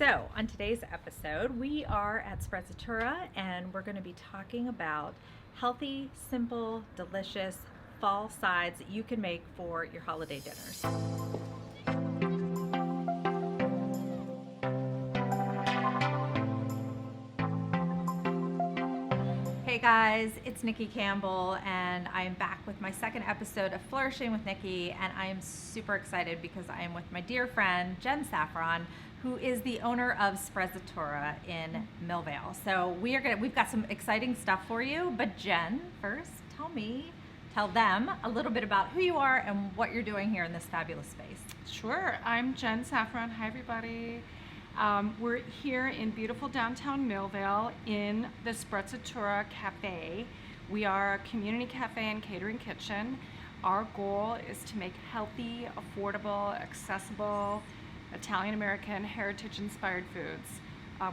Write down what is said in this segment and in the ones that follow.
So, on today's episode, we are at Sprezzatura and we're going to be talking about healthy, simple, delicious fall sides that you can make for your holiday dinners. Hey guys, it's Nikki Campbell and I am back with my second episode of Flourishing with Nikki, and I am super excited because I am with my dear friend Jen Saffron, who is the owner of Sprezzatura in Millvale. So we've got some exciting stuff for you, but Jen, first tell them a little bit about who you are and what you're doing here in this fabulous space. Sure, I'm Jen Saffron. Hi everybody. We're here in beautiful downtown Millvale in the Sprezzatura Cafe. We are a community cafe and catering kitchen. Our goal is to make healthy, affordable, accessible, Italian-American, heritage-inspired foods.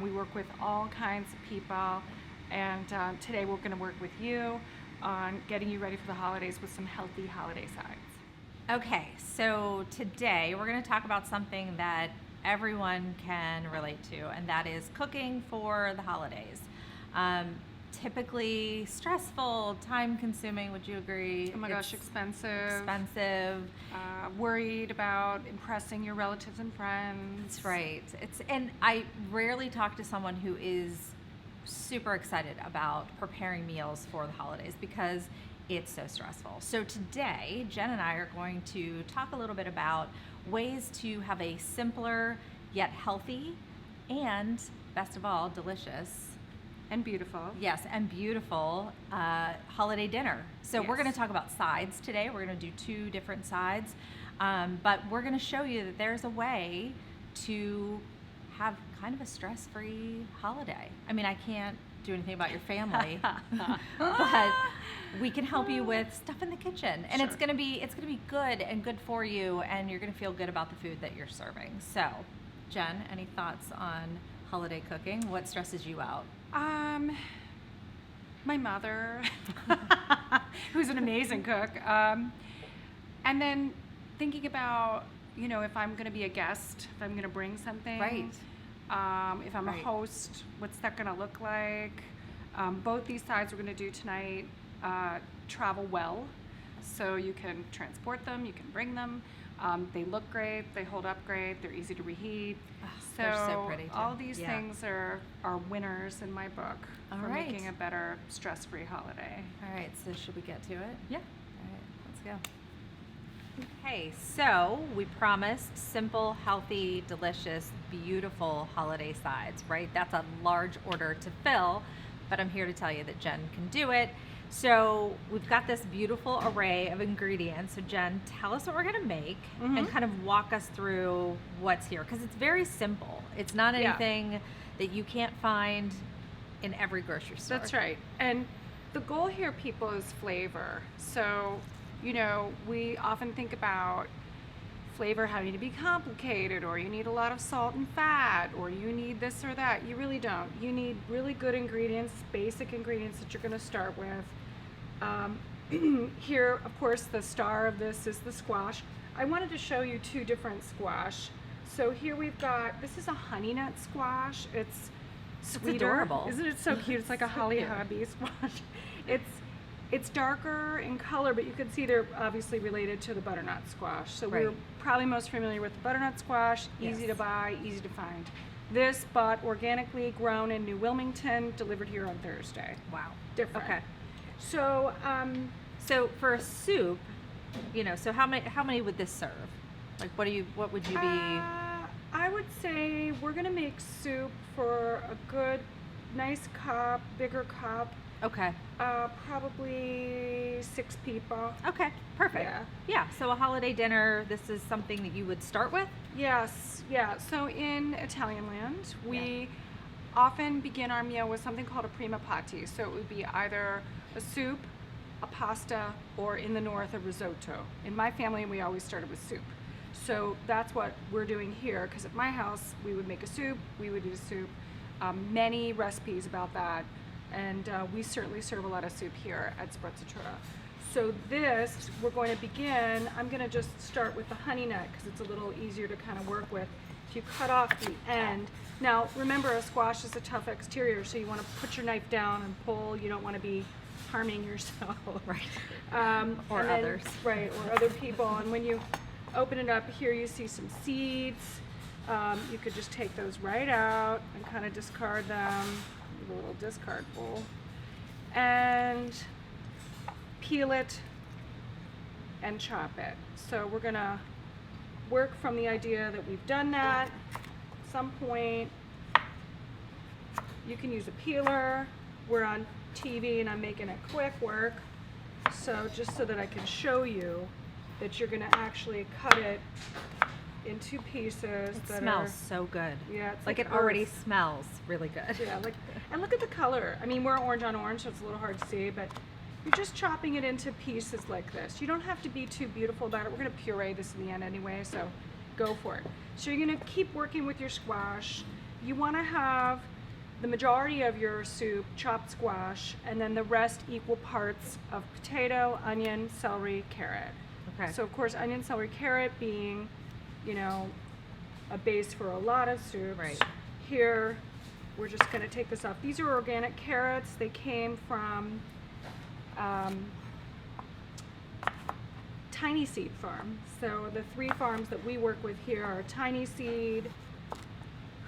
We work with all kinds of people, and today we're going to work with you on getting you ready for the holidays with some healthy holiday sides. Okay, so today we're going to talk about something that everyone can relate to, and that is cooking for the holidays. Typically stressful, time-consuming. Would you agree? Oh my gosh, expensive. Worried about impressing your relatives and friends. That's right. And I rarely talk to someone who is super excited about preparing meals for the holidays because it's so stressful. So today, Jen and I are going to talk a little bit about ways to have a simpler yet healthy and, best of all, delicious and beautiful. Yes, and beautiful holiday dinner. So Yes. We're going to talk about sides today. We're going to do two different sides, but we're going to show you that there's a way to have kind of a stress-free holiday. I mean, I can't do anything about your family, but we can help you with stuff in the kitchen, and Sure. it's going to be good and good for you, and you're going to feel good about the food that you're serving. So, Jen, any thoughts on holiday cooking? What stresses you out? My mother, who's an amazing cook, and then thinking about, if I'm going to be a guest, if I'm going to bring something, Right. If I'm a host, what's that going to look like? Both these sides we're going to do tonight travel well, so you can transport them, you can bring them. They look great, they hold up great, they're easy to reheat. They're so pretty too. All these things are winners in my book for making a better stress-free holiday. All right, so should we get to it? Yeah. All right, let's go. Okay, so we promised simple, healthy, delicious, beautiful holiday sides, right? That's a large order to fill, but I'm here to tell you that Jen can do it. So we've got this beautiful array of ingredients. So Jen, tell us what we're gonna make and kind of walk us through what's here, because it's very simple. It's not anything that you can't find in every grocery store. That's right. And the goal here, people, is flavor. So, we often think about flavor having to be complicated, or you need a lot of salt and fat, or you need this or that. You really don't. You need really good ingredients, basic ingredients that you're going to start with. Here, of course, the star of this is the squash. I wanted to show you two different squash. So here we've got, this is a honey nut squash. It's sweeter. It's adorable. Isn't it so cute? It's like a holly hobby squash. It's darker in color, but you can see they're obviously related to the butternut squash. So we're probably most familiar with the butternut squash, easy to buy, easy to find. This bought organically, grown in New Wilmington, delivered here on Thursday. Wow. Different. Okay. So, So for a soup, so how many would this serve? Like what would you be? I would say we're gonna make soup for a good, nice cup, bigger cup. Okay. Probably 6 people. Okay, perfect. Yeah. So a holiday dinner, this is something that you would start with? Yes, yeah. So in Italian land, we often begin our meal with something called a prima patti. So it would be either a soup, a pasta, or in the north, a risotto. In my family, we always started with soup. So that's what we're doing here, because at my house, we would make a soup, we would eat a soup. Many recipes about that. And we certainly serve a lot of soup here at Sprezzatura. So this, we're going to begin, I'm going to just start with the honey nut because it's a little easier to kind of work with. If you cut off the end, Now, remember, a squash is a tough exterior, so you want to put your knife down and pull. You don't want to be harming yourself. Right. Or others. Right, or other people. And when you open it up, here you see some seeds. You could just take those right out and kind of discard them. A little discard bowl. And peel it and chop it. So we're going to work from the idea that we've done that. At some point, you can use a peeler. We're on TV and I'm making it quick work. So just so that I can show you that you're going to actually cut it into pieces. It that smells are, so good. Yeah, it's like like it already earth. smells really good. Yeah, like, and look at the color. I mean, we're orange on orange, so it's a little hard to see, but you're just chopping it into pieces like this. You don't have to be too beautiful about it. We're going to puree this in the end anyway, so go for it. So you're going to keep working with your squash. You want to have the majority of your soup chopped squash, and then the rest equal parts of potato, onion, celery, carrot. Okay. So of course, onion, celery, carrot being, you know, a base for a lot of soups. Right. Here, we're just going to take this off. These are organic carrots. They came from Tiny Seed Farm. So the 3 farms that we work with here are Tiny Seed,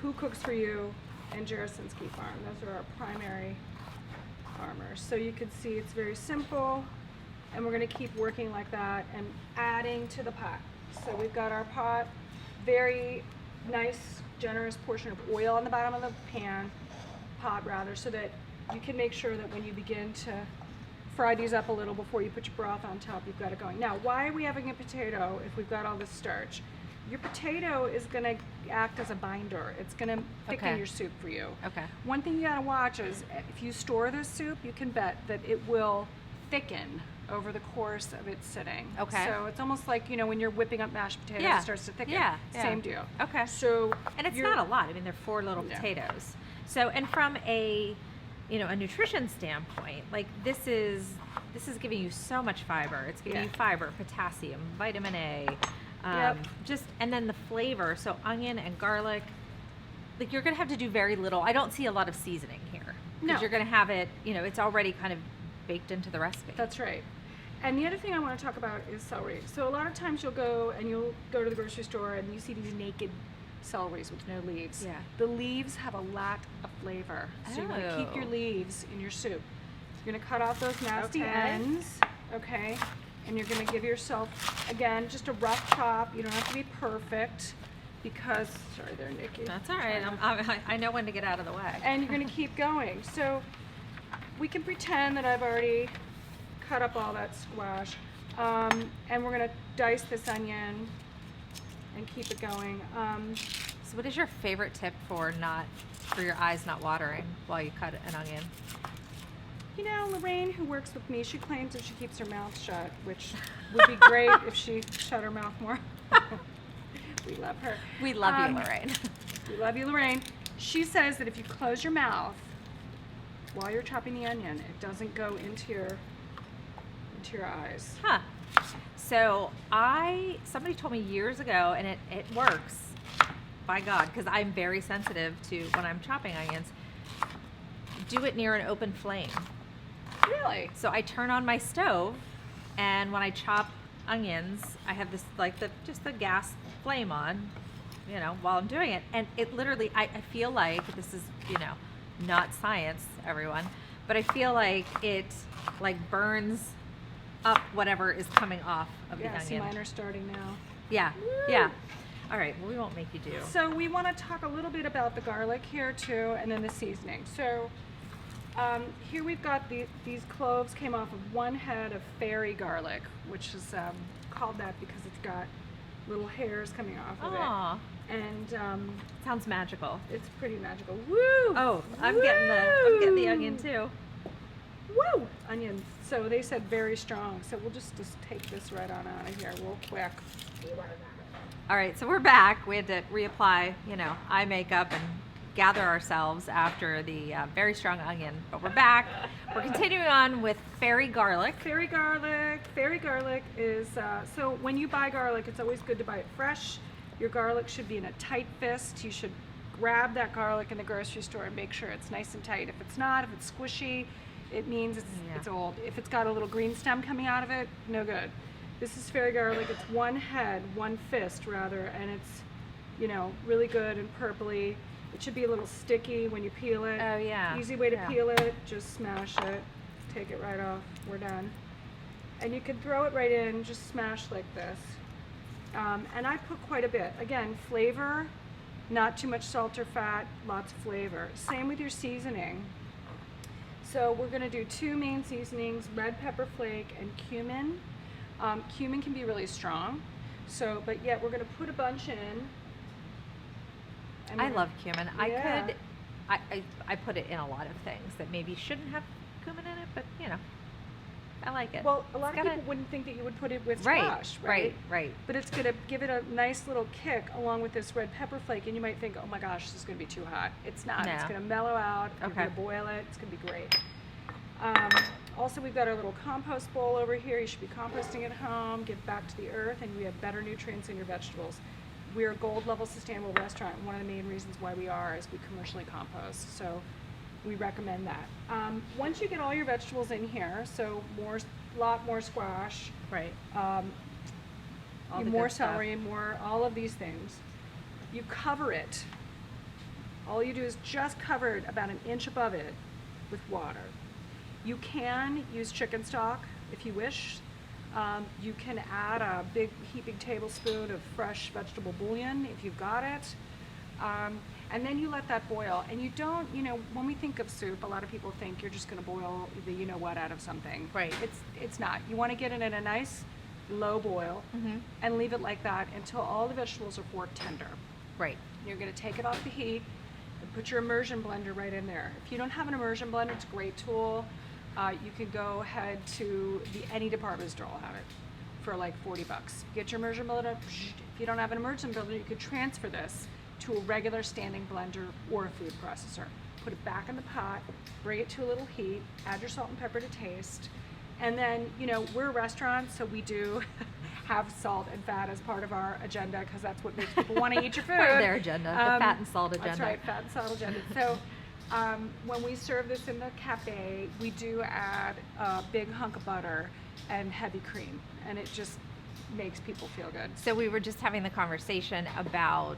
Who Cooks For You, and Jarasinski Farm. Those are our primary farmers. So you can see it's very simple, and we're going to keep working like that and adding to the pot. So we've got our pot, very nice, generous portion of oil on the bottom of the pot rather, so that you can make sure that when you begin to fry these up a little before you put your broth on top, you've got it going. Now, why are we having a potato if we've got all this starch? Your potato is going to act as a binder. It's going to thicken Okay. your soup for you. Okay. One thing you got to watch is if you store this soup, you can bet that it will thicken over the course of it sitting. Okay. So it's almost like, you know, when you're whipping up mashed potatoes, Yeah. it starts to thicken. Yeah, yeah. Same deal. Okay. So And it's you're- not a lot. I mean, they're 4 little Yeah. potatoes. So, and from a, you know, a nutrition standpoint, like this is giving you so much fiber. It's giving Yeah. you fiber, potassium, vitamin A, Yep. just, and then the flavor. So onion and garlic, like you're gonna have to do very little. I don't see a lot of seasoning here. No. You're gonna have it, you know, it's already kind of baked into the recipe. That's right. And the other thing I want to talk about is celery. So a lot of times you'll go to the grocery store and you see these naked celeries with no leaves. Yeah. The leaves have a lot of flavor. So you want to keep your Oh. leaves in your soup. You're going to cut off those nasty Okay. ends, okay? And you're going to give yourself, again, just a rough chop. You don't have to be perfect because, sorry, they're Nikki. That's all right. I know when to get out of the way. And you're going to keep going. So we can pretend that I've already cut up all that squash, and we're going to dice this onion and keep it going. So what is your favorite tip for your eyes not watering while you cut an onion? You know, Lorraine, who works with me, she claims that she keeps her mouth shut, which would be great if she shut her mouth more. We love her. We love you, Lorraine. We love you, Lorraine. She says that if you close your mouth while you're chopping the onion, it doesn't go into your eyes. Huh. So somebody told me years ago, and it works, by God, because I'm very sensitive to when I'm chopping onions, do it near an open flame. Really? So I turn on my stove, and when I chop onions, I have this, like, just the gas flame on, you know, while I'm doing it. And it literally, I feel like, this is, you know, not science, everyone, but I feel like it, like, burns up whatever is coming off of the Yeah, see, onion. mine are starting now. Yeah, Woo! yeah. All right, well, we won't make you do. So we want to talk a little bit about the garlic here too, and then the seasoning. So here we've got these cloves came off of one head of fairy garlic, which is called that because it's got little hairs coming off of Aw, it, and sounds magical. it's pretty magical. Woo! Oh, I'm getting the onion too. Woo! Onion. So they said very strong. So we'll just take this right on out of here real quick. All right, so we're back. We had to reapply, you know, eye makeup and gather ourselves after the very strong onion. But we're back. We're continuing on with fairy garlic. Fairy garlic. Fairy garlic is, so when you buy garlic, it's always good to buy it fresh. Your garlic should be in a tight fist. You should grab that garlic in the grocery store and make sure it's nice and tight. If it's not, if it's squishy, it means it's old. If it's got a little green stem coming out of it, no good. This is fairy garlic. It's one head, one fist rather, and it's, you know, really good and purpley. It should be a little sticky when you peel it. Oh yeah. Easy way to peel it, just smash it. Take it right off, we're done. And you can throw it right in, just smash like this. And I put quite a bit. Again, flavor, not too much salt or fat, lots of flavor. Same with your seasoning. So we're gonna do 2 main seasonings, red pepper flake and cumin. Cumin can be really strong, so, but yet we're gonna put a bunch in. I love cumin. Yeah. I put it in a lot of things that maybe shouldn't have cumin in it, but you know, I like it. Well, a lot of people wouldn't think that you would put it with Right, squash, right? right. But it's gonna give it a nice little kick along with this red pepper flake, and you might think, oh my gosh, this is gonna be too hot. It's not. No. It's gonna mellow out. You're Okay. gonna boil it. It's gonna be great. Also, we've got our little compost bowl over here. You should be composting at home. Give back to the earth, and we have better nutrients in your vegetables. We're a gold level sustainable restaurant, and one of the main reasons why we are is we commercially compost. So we recommend that. Once you get all your vegetables in here, so lot more squash, Right. more good stuff. celery, more all of these things. You cover it. All you do is just cover it about 1 inch above it with water. You can use chicken stock if you wish. You can add a big heaping tablespoon of fresh vegetable bouillon if you've got it. And then you let that boil. And you don't, you know, when we think of soup, a lot of people think you're just gonna boil the you know what out of something. Right. It's not. You wanna get it in a nice low boil and leave it like that until all the vegetables are fork tender. Right. You're gonna take it off the heat and put your immersion blender right in there. If you don't have an immersion blender, it's a great tool. You can go ahead to any department store will have it for like $40. Get your immersion blender. If you don't have an immersion blender, you could transfer this to a regular standing blender or a food processor. Put it back in the pot, bring it to a little heat, add your salt and pepper to taste, and then, you know, we're a restaurant, so we do have salt and fat as part of our agenda because that's what makes people want to eat your food. Part of their agenda, the fat and salt agenda. That's right, fat and salt agenda. So when we serve this in the cafe, we do add a big hunk of butter and heavy cream, and it just makes people feel good. So we were just having the conversation about,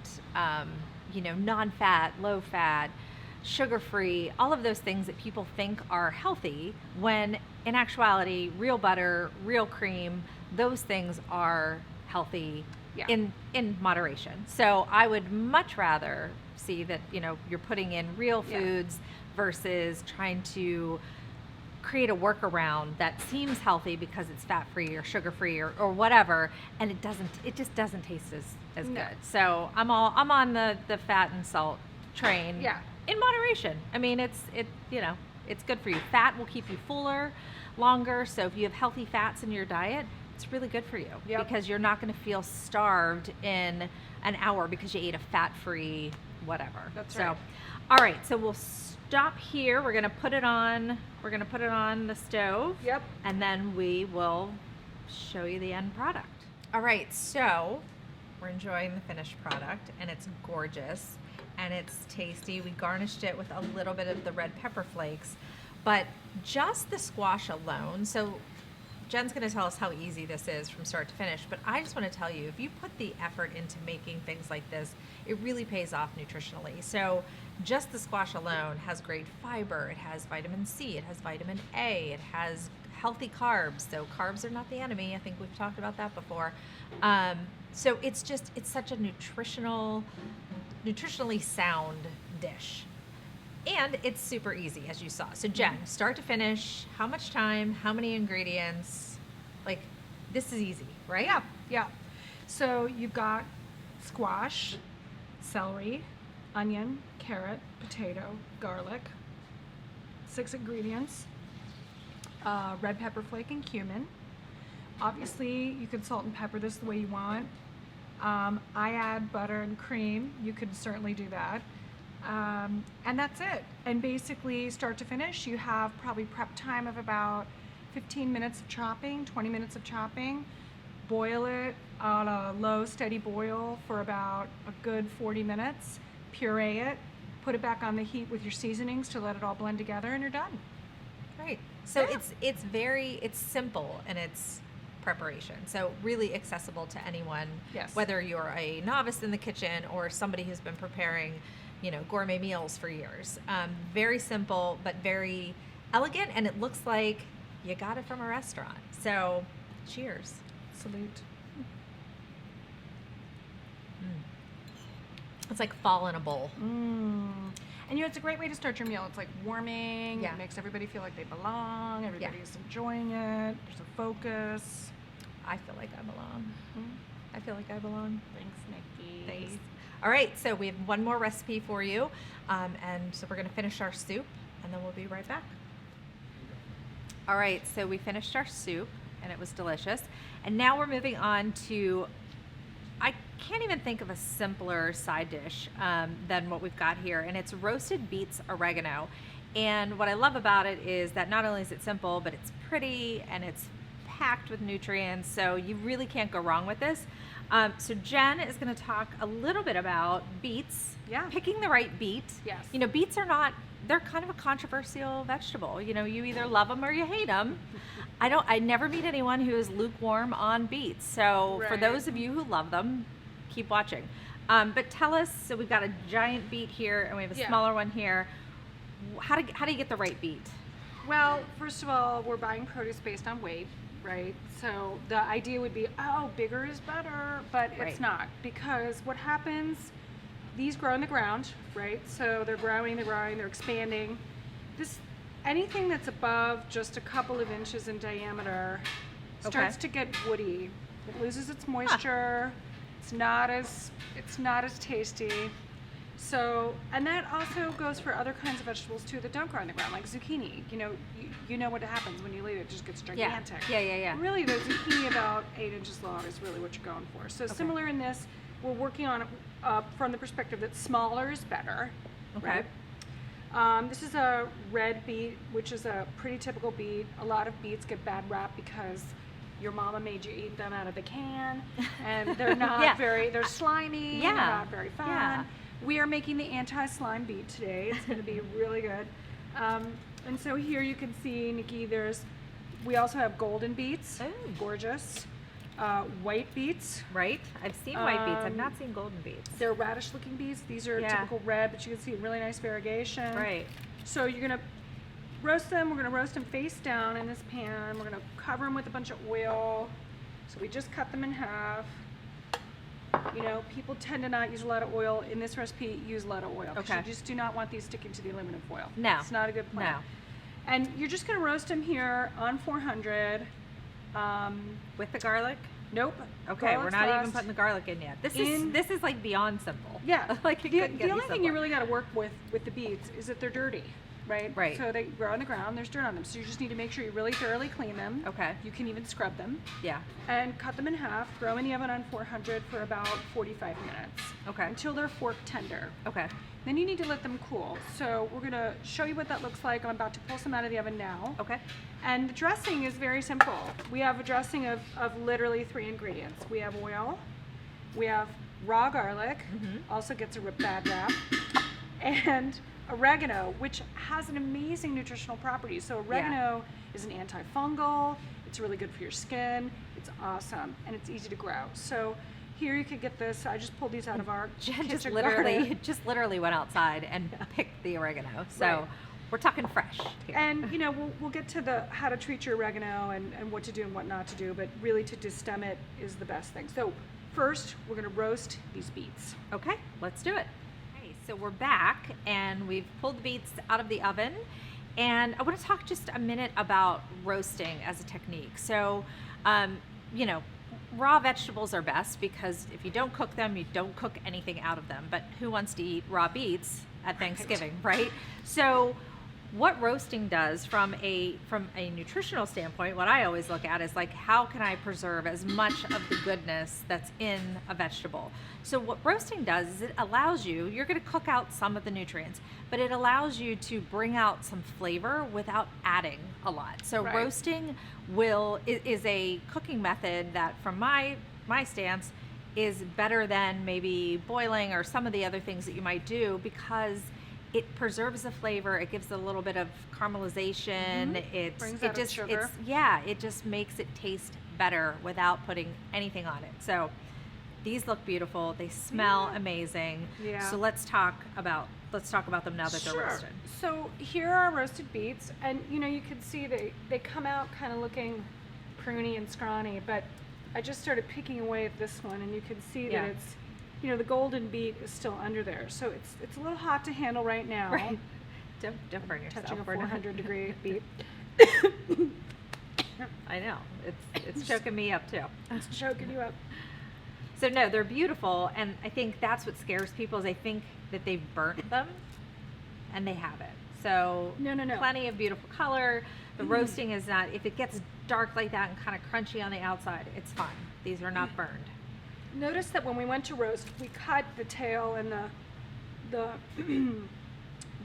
you know, non-fat, low-fat, sugar-free, all of those things that people think are healthy, when in actuality, real butter, real cream, those things are healthy in moderation. So I would much rather see that, you know, you're putting in real foods versus trying to create a workaround that seems healthy because it's fat-free or sugar-free or whatever, and it just doesn't taste as good. So I'm on the fat and salt train. Yeah. In moderation. I mean, it's good for you. Fat will keep you fuller longer. So if you have healthy fats in your diet, it's really good for you because you're not going to feel starved in an hour because you ate a fat-free whatever. That's right. All right. So we'll stop here. We're going to put it on. We're going to put it on the stove. Yep. And then we will show you the end product. All right. So we're enjoying the finished product, and it's gorgeous. And it's tasty. We garnished it with a little bit of the red pepper flakes, but just the squash alone. So Jen's going to tell us how easy this is from start to finish, but I just want to tell you, if you put the effort into making things like this, it really pays off nutritionally. So just the squash alone has great fiber. It has vitamin C. It has vitamin A. It has healthy carbs. So carbs are not the enemy. I think we've talked about that before. So it's such a nutritionally sound dish, and it's super easy, as you saw. So Jen, start to finish, how much time, how many ingredients? Like, this is easy, right? Yeah. So you've got squash, celery, onion, carrot, potato, garlic. 6 ingredients. Red pepper flake and cumin. Obviously, you can salt and pepper this the way you want. I add butter and cream. You could certainly do that. And that's it. And basically, start to finish, you have probably prep time of about 15 minutes of chopping, 20 minutes of chopping. Boil it on a low, steady boil for about a good 40 minutes. puree it, put it back on the heat with your seasonings to let it all blend together, and you're done. Right. So Yeah. it's simple in its preparation. So really accessible to anyone, Yes. whether you're a novice in the kitchen or somebody who's been preparing, gourmet meals for years. Very simple, but very elegant, and it looks like you got it from a restaurant. So, cheers. Salute. It's like fall in a bowl. And it's a great way to start your meal. It's like warming. Yeah. It makes everybody feel like they belong. Everybody's enjoying it. There's a focus. I feel like I belong. I feel like I belong. Thanks, Nikki. Thanks. All right, so we have one more recipe for you, and so we're going to finish our soup, and then we'll be right back. All right, so we finished our soup, and it was delicious, and now we're moving on to, I can't even think of a simpler side dish than what we've got here, and it's roasted beets oregano. And what I love about it is that not only is it simple, but it's pretty, and it's packed with nutrients, so you really can't go wrong with this. So Jen is going to talk a little bit about beets. Yeah. Picking the right beet. Yes. Beets they're kind of a controversial vegetable. You either love them or you hate them. I never meet anyone who is lukewarm on beets. So for Right. those of you who love them, keep watching. But tell us, so we've got a giant beet here and we have a Yeah. smaller one here. How do you get the right beet? Well, first of all, we're buying produce based on weight, right? So the idea would be, bigger is better, but Right. it's not, because what happens, these grow in the ground, right? So they're growing, they're expanding. Anything that's above just a couple of inches in diameter starts to get woody. It loses its moisture. It's not as tasty. So, and that also goes for other kinds of vegetables too that don't grow on the ground, like zucchini. You know what happens when you leave it; it just gets gigantic. Yeah. Really, the zucchini about 8 inches long is really what you're going for. So similar in this, we're working on it from the perspective that smaller is better. Okay. Right? This is a red beet, which is a pretty typical beet. A lot of beets get bad rap because your mama made you eat them out of the can, and they're not Yeah. they're slimy. Yeah. They're not very fun. Yeah. We are making the anti-slime beet today. It's going to be really good. And so here you can see, Nikki, we also have golden beets, gorgeous. White beets. Right? I've seen white beets. I've not seen golden beets. They're radish-looking beets. These are typical red, but you can see really nice variegation. Right. So you're going to roast them. We're going to roast them face down in this pan. We're going to cover them with a bunch of oil. So we just cut them in half. People tend to not use a lot of oil. In this recipe, use a lot of oil. Okay. You just do not want these sticking to the aluminum foil. No. It's not a good plan. No. And you're just going to roast them here on 400. With the garlic? Nope. Okay, we're Garlic's not even last. putting the garlic in yet. This is like beyond simple. Yeah. Like the only thing you really got to work with the beets is that they're dirty, right? Right. So they grow on the ground. There's dirt on them. So you just need to make sure you really thoroughly clean them. Okay. You can even scrub them. Yeah. And cut them in half. Throw in the oven on 400 for about 45 minutes. Okay. Until they're fork tender. Okay. Then you need to let them cool. So we're going to show you what that looks like. I'm about to pull some out of the oven now. Okay. And the dressing is very simple. We have a dressing of literally 3 ingredients. We have oil, we have raw garlic, also gets a bad rap, and oregano, which has an amazing nutritional property. So oregano is an antifungal, it's really good for your skin, it's awesome, and it's easy to grow. So here you could get this. I just pulled these out of our Jen kitchen just literally went outside and picked the oregano. So Right. we're talking fresh here. And we'll get to the how to treat your oregano and what to do and what not to do, but really to destem it is the best thing. So first we're going to roast these beets. Okay, let's do it. Okay, so we're back and we've pulled the beets out of the oven, and I want to talk just a minute about roasting as a technique. So, raw vegetables are best because if you don't cook them, you don't cook anything out of them. But who wants to eat raw beets at Thanksgiving, right? So what roasting does from a nutritional standpoint, what I always look at is like, how can I preserve as much of the goodness that's in a vegetable? So what roasting does is it allows you're going to cook out some of the nutrients, but it allows you to bring out some flavor without adding a lot. So Right. roasting is a cooking method that, from my stance, is better than maybe boiling or some of the other things that you might do, because it preserves the flavor. It gives a little bit of caramelization. Brings out its sugar. It just makes it taste better without putting anything on it. So these look beautiful. They smell amazing. Yeah. So let's talk about them now that they're roasted. So here are our roasted beets, and you can see they come out kind of looking pruny and scrawny, but I just started picking away at this one, and you can see that it's, the golden beet is still under there. So it's a little hot to handle right now. Right. Don't burn yourself. Touching a 400-degree beet. I know. It's choking me up too. It's choking you up. So no, they're beautiful, and I think that's what scares people, is they think that they've burnt them, and they haven't. So No. plenty of beautiful color. The roasting is not, if it gets dark like that and kind of crunchy on the outside, it's fine. These are not burned. Notice that when we went to roast, we cut the tail and the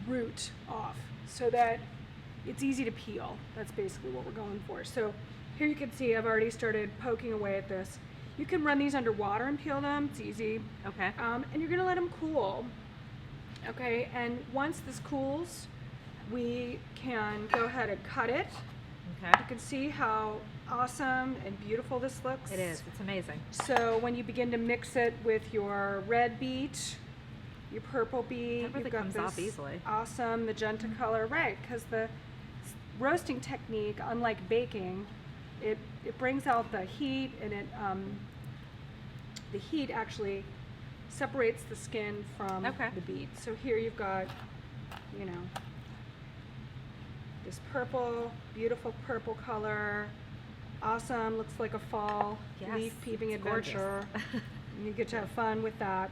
root off so that it's easy to peel. That's basically what we're going for. So here you can see I've already started poking away at this. You can run these under water and peel them. It's easy. Okay. And you're going to let them cool. Okay, and once this cools, we can go ahead and cut it. Okay. You can see how awesome and beautiful this looks. It is. It's amazing. So when you begin to mix it with your red beet, your purple beet, That really you've got comes this off easily. awesome magenta color, right? Because the roasting technique, unlike baking, it brings out the heat, and the heat actually separates the skin from the beet. So here you've got, this purple, beautiful purple color, awesome, looks like a fall leaf peeping it's adventure. gorgeous. You get to have fun with that.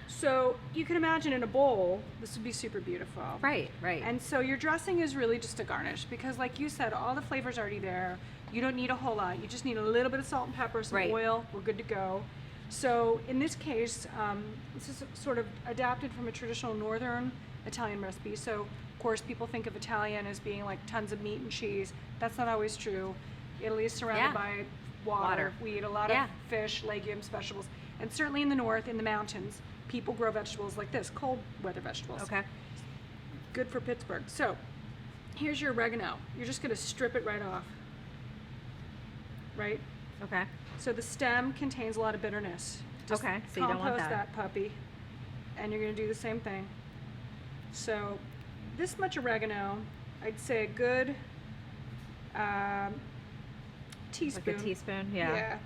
So you can imagine in a bowl, this would be super beautiful. Right. And so your dressing is really just a garnish, because like you said, all the flavor's already there. You don't need a whole lot. You just need a little bit of salt and pepper, some oil, we're good to go. So in this case, this is sort of adapted from a traditional northern Italian recipe. So of course people think of Italian as being like tons of meat and cheese. That's not always true. Italy is surrounded by water. We eat a lot of fish, legumes, vegetables. And certainly in the north, in the mountains, people grow vegetables like this, cold weather vegetables. Okay. Good for Pittsburgh. So here's your oregano. You're just going to strip it right off. Right? Okay. So the stem contains a lot of bitterness. Just so you don't want that puppy. And you're going to do the same thing. So this much oregano, I'd say a good teaspoon. Like a teaspoon, yeah.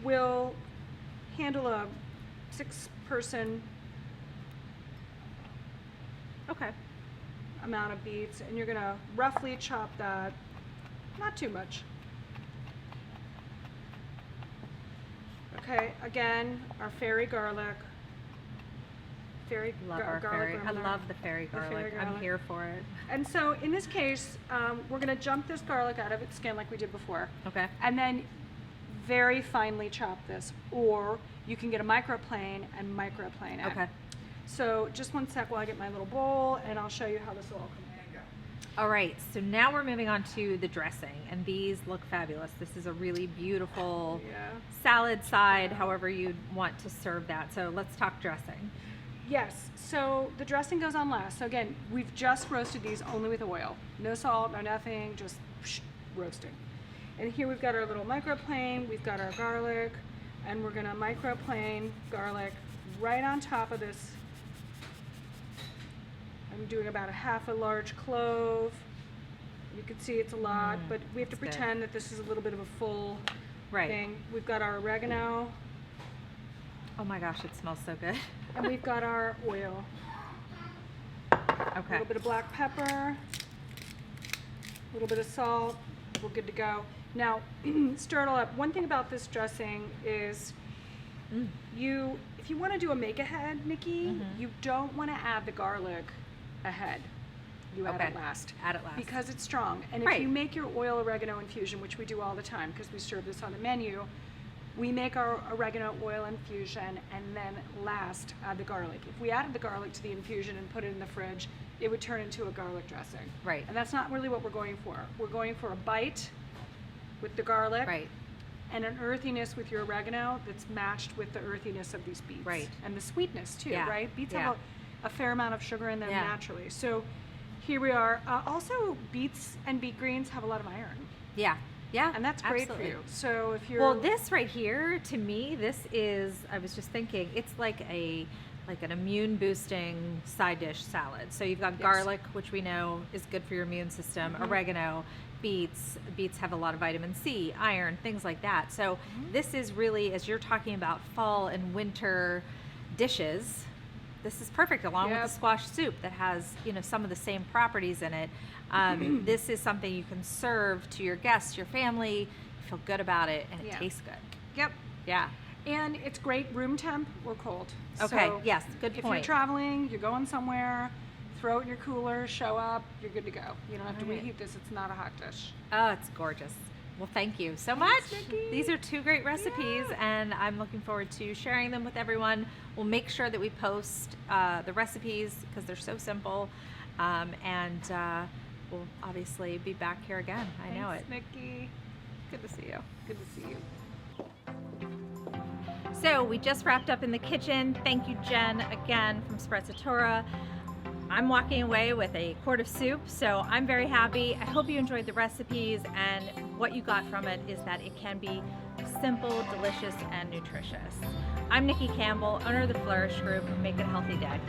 Will handle a 6-person amount of beets, and you're going to roughly chop that, not too much. Okay, again, our fairy garlic. I love the fairy garlic. I'm here for it. And so in this case, we're going to jump this garlic out of its skin like we did before. Okay. And then very finely chop this, or you can get a microplane and microplane it. Okay. So just one sec while I get my little bowl, and I'll show you how this will all come together. All right, so now we're moving on to the dressing, and these look fabulous. This is a really beautiful salad side, however you want to serve that. So let's talk dressing. Yes, so the dressing goes on last. So again, we've just roasted these only with oil. No salt, no nothing, just roasting. And here we've got our little microplane, we've got our garlic, and we're gonna microplane garlic right on top of this. I'm doing about a half a large clove. You can see it's a lot, but we have to pretend that this is a little bit of a full thing. We've got our oregano. Oh my gosh, it smells so good. And we've got our oil. A little bit of black pepper, a little bit of salt. We're good to go. Now, stir it all up. One thing about this dressing is if you want to do a make-ahead, Nikki, you don't want to add the garlic ahead. You add it last. Add it last. Because it's strong. And if you make your oil oregano infusion, which we do all the time because we serve this on the menu, we make our oregano oil infusion and then last add the garlic. If we added the garlic to the infusion and put it in the fridge, it would turn into a garlic dressing. Right. And that's not really what we're going for. We're going for a bite with the garlic. Right. and an earthiness with your oregano that's matched with the earthiness of these beets. Right. And the sweetness too, Yeah. right? Beets Yeah. have a fair amount of sugar in them Yeah. naturally. So here we are. Also, beets and beet greens have a lot of iron, Yeah. Yeah. and that's great absolutely. for you. So if you're Well, this right here, to me, this is, I was just thinking, it's like an immune boosting side dish salad. So you've got Yes. garlic, which we know is good for your immune system, oregano, beets have a lot of vitamin C, iron, things like that. So this is really, as you're talking about fall and winter dishes, this is perfect, along with Yep. the squash soup that has, some of the same properties in it. This is something you can serve to your guests, your family, feel good about it, and it Yeah. tastes good. Yep. Yeah. And it's great room temp or cold. Okay, So yes, good if point. you're traveling, you're going somewhere, throw it in your cooler, show up, you're good to go. You don't have to All right. reheat this. It's not a hot dish. Oh, it's gorgeous. Well, thank you so Thanks, much. Nikki. These are 2 great recipes, Yeah. and I'm looking forward to sharing them with everyone. We'll make sure that we post the recipes because they're so simple, and we'll obviously be back here again. I know it. Thanks, Nikki. Good to see you. Good to see you. So we just wrapped up in the kitchen. Thank you, Jen, again from Sprezzatura. I'm walking away with a quart of soup, so I'm very happy. I hope you enjoyed the recipes, and what you got from it is that it can be simple, delicious, and nutritious. I'm Nikki Campbell, owner of the Flourish Group. Make it a healthy day.